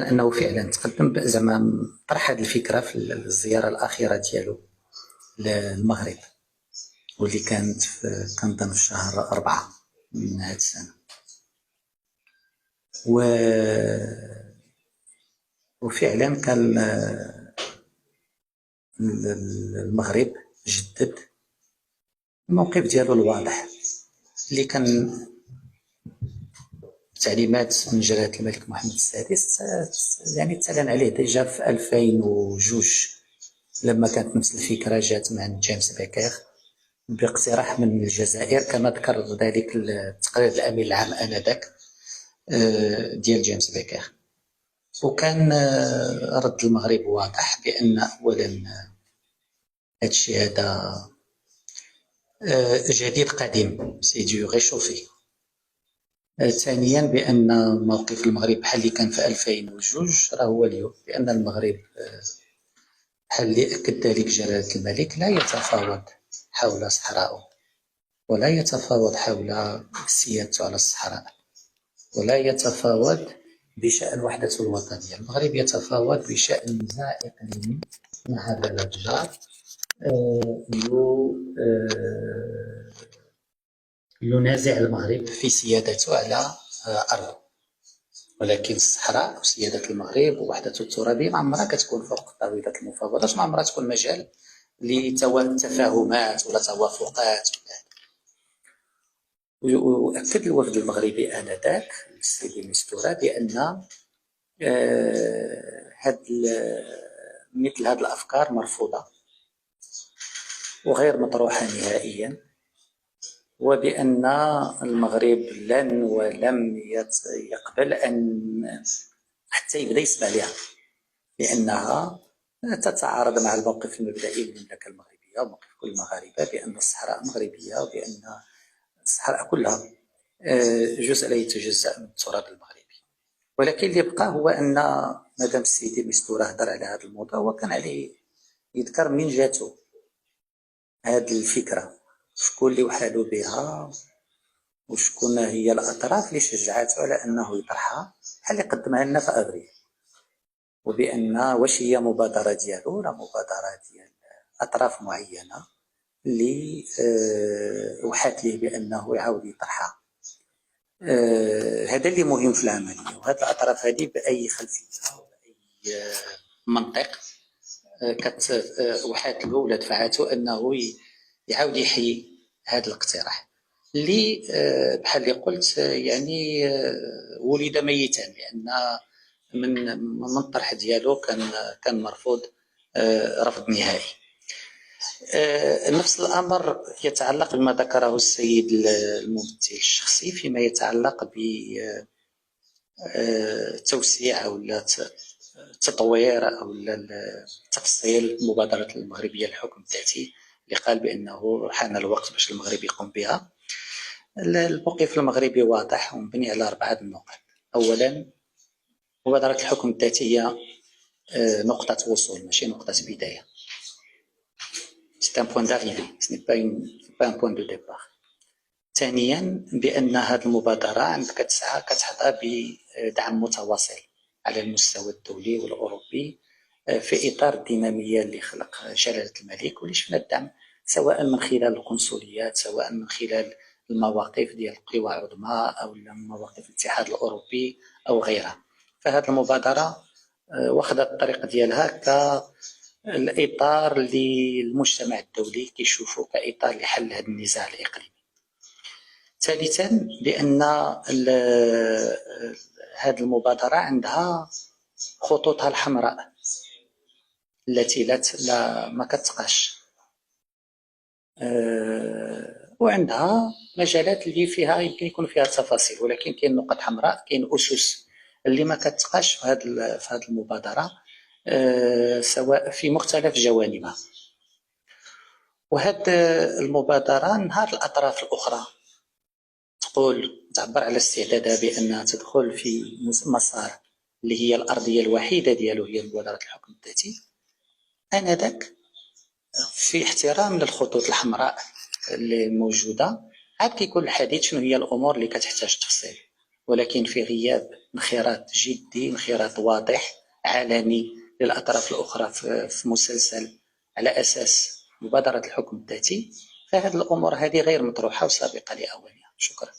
انه فعلا تقدم زعما طرح هذه الفكره في الزياره الاخيره ديالو للمغرب، واللي كانت كنظن في شهر 4 من هذه السنه. وفعلا كان المغرب جدد الموقف ديالو الواضح اللي كان تعليمات من جلالة الملك محمد السادس، يعني تعلن عليه ديجا في 2002 لما كانت نفس الفكرة جات من جيمس بيكير باقتراح من الجزائر، كما ذكر ذلك التقرير الأمين العام آنذاك ديال جيمس بيكير. وكان رد المغرب واضح بأن أولا هادشي هذا جديد قديم سي دو ريشوفي. ثانيا بأن موقف المغرب بحال اللي كان في 2002 راه هو اليوم، بأن المغرب بحال اللي أكد ذلك جلالة الملك لا يتفاوض حول صحراءه، ولا يتفاوض حول سيادته على الصحراء، ولا يتفاوض بشأن وحدته الوطنية. المغرب يتفاوض بشأن نزاع إقليمي مع بلد جار ينازع المغرب في سيادته على أرضه، ولكن الصحراء وسيادة المغرب ووحدته الترابية ما عمرها كتكون فوق طاولة المفاوضات، ما عمرها تكون مجال لتفاهمات ولا توافقات. وأكد الوفد المغربي آنذاك السيد مستورة بأن مثل هذه الأفكار مرفوضة وغير مطروحة نهائيا، وبأن المغرب لن ولم يقبل أن حتى يبدا يسمع لها، لأنها تتعارض مع الموقف المبدئي للمملكة المغربية وموقف كل المغاربة بأن الصحراء مغربية، وبأن الصحراء كلها جزء لا يتجزأ من التراب المغربي. ولكن اللي يبقى هو أن مادام السيدي مستورة هضر على هذا الموضوع، وكان عليه يذكر من جاتو هذه الفكرة، شكون اللي وحالو بها، وشكون هي الأطراف اللي شجعته على أنه يطرحها بحال اللي قدمها لنا في أبريل، وبأن واش هي مبادرة ديالو ولا مبادرة ديال أطراف معينة اللي وحات ليه بأنه يعاود يطرحها. هذا اللي مهم في العملية. وهذه الأطراف هذه بأي خلفية وبأي منطق وحات له ولا دفعته أنه يعاود يحيي هذا الاقتراح اللي بحال اللي قلت يعني ولد ميتا، لأن من الطرح ديالو كان مرفوض رفض نهائي. نفس الأمر يتعلق بما ذكره السيد الممثل الشخصي فيما يتعلق بتوسيع أو تطوير أو تفصيل مبادرة المغربية للحكم الذاتي، اللي قال بأنه حان الوقت باش المغرب يقوم بها. الموقف المغربي واضح ومبني على 4 نقاط. أولا، مبادرة الحكم الذاتي هي نقطة وصول ماشي نقطة بداية. C'est un point d'arrivée, ce n'est pas un point de départ. ثانيا، بأن هذه المبادرة عندك كتحظى بدعم متواصل على المستوى الدولي والأوروبي في إطار الدينامية اللي خلق جلالة الملك، واللي شفنا الدعم سواء من خلال القنصليات، سواء من خلال المواقف ديال القوى العظمى أو مواقف الاتحاد الأوروبي أو غيرها. فهذه المبادرة واخذت الطريق ديالها كالإطار للمجتمع الدولي كيشوفوا كإطار لحل هذا النزاع الإقليمي. ثالثا، بأن هذه المبادرة عندها خطوطها الحمراء التي لا ما كتقاش، وعندها مجالات اللي فيها يمكن يكون فيها تفاصيل، ولكن كاين نقط حمراء، كاين أسس اللي ما كتقاش في هذه المبادرة سواء في مختلف جوانبها. وهذه المبادرة نهار الأطراف الأخرى تعبر على استعدادها بأنها تدخل في مسار اللي هي الأرضية الوحيدة ديالو هي مبادرة الحكم الذاتي، آنذاك في احترام للخطوط الحمراء اللي موجودة عاد كيكون الحديث شنو هي الأمور اللي كتحتاج تفصيل. ولكن في غياب انخراط جدي، انخراط واضح علني للأطراف الأخرى في مسلسل على أساس مبادرة الحكم الذاتي، فهذه الأمور هذه غير مطروحة وسابقة لأوانها. شكرا.